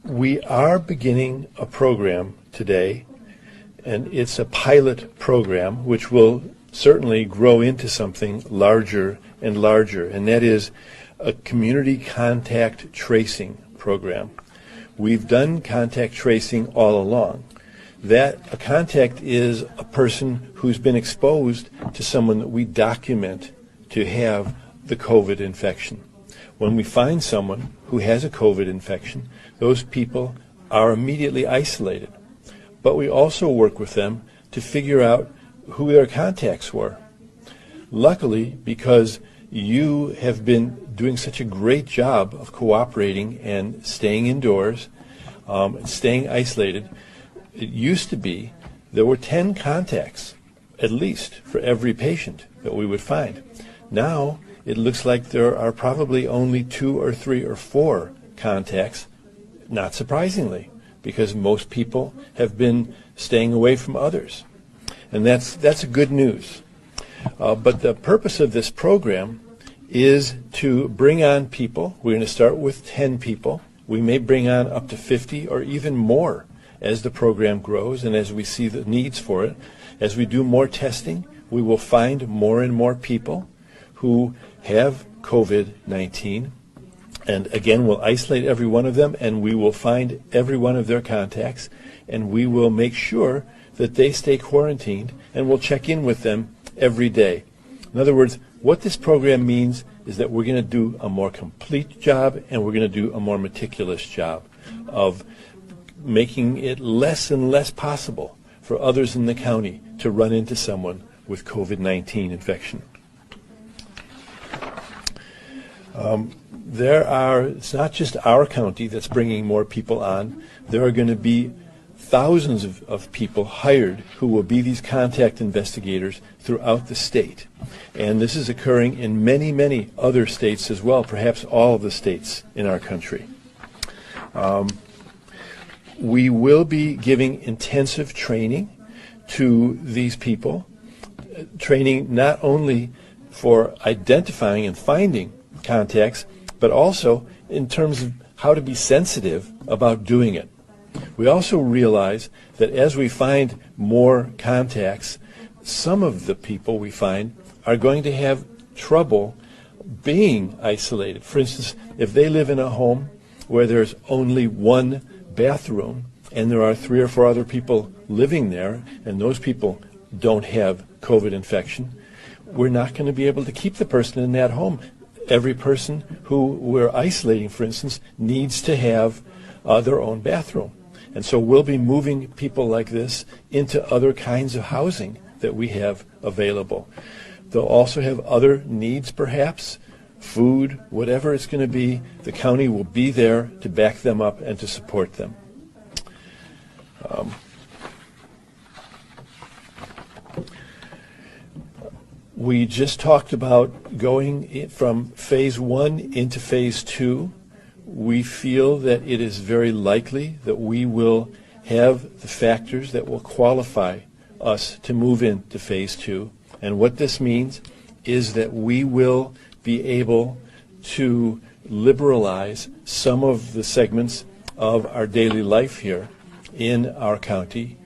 We are beginning a program today, and it's a pilot program which will certainly grow into something larger and larger, and that is a community contact tracing program. We've done contact tracing all along. That a contact is a person who's been exposed to someone that we document to have the COVID infection. When we find someone who has a COVID infection, those people are immediately isolated. But we also work with them to figure out who their contacts were. Luckily, because you have been doing such a great job of cooperating and staying indoors, staying isolated, it used to be there were 10 contacts, at least, for every patient that we would find. Now, it looks like there are probably only 2 or 3 or 4 contacts, not surprisingly, because most people have been staying away from others. And that's good news. But the purpose of this program is to bring on people. We're going to start with 10 people. We may bring on up to 50 or even more as the program grows and as we see the needs for it. As we do more testing, we will find more and more people who have COVID-19. And again, we'll isolate every one of them, and we will find every one of their contacts, and we will make sure that they stay quarantined, and we'll check in with them every day. In other words, what this program means is that we're going to do a more complete job, and we're going to do a more meticulous job of making it less and less possible for others in the county to run into someone with COVID-19 infection. It's not just our county that's bringing more people on. There are going to be thousands of people hired who will be these contact investigators throughout the state. And this is occurring in many, many other states as well, perhaps all of the states in our country. We will be giving intensive training to these people, training not only for identifying and finding contacts, but also in terms of how to be sensitive about doing it. We also realize that as we find more contacts, some of the people we find are going to have trouble being isolated. For instance, if they live in a home where there's only one bathroom and there are 3 or 4 other people living there, and those people don't have COVID infection, we're not going to be able to keep the person in that home. Every person who we're isolating, for instance, needs to have their own bathroom. And so we'll be moving people like this into other kinds of housing that we have available. They'll also have other needs, perhaps, food, whatever it's going to be. The county will be there to back them up and to support them. We just talked about going from phase 1 into phase 2. We feel that it is very likely that we will have the factors that will qualify us to move into phase 2. And what this means is that we will be able to liberalize some of the segments of our daily life here in our county.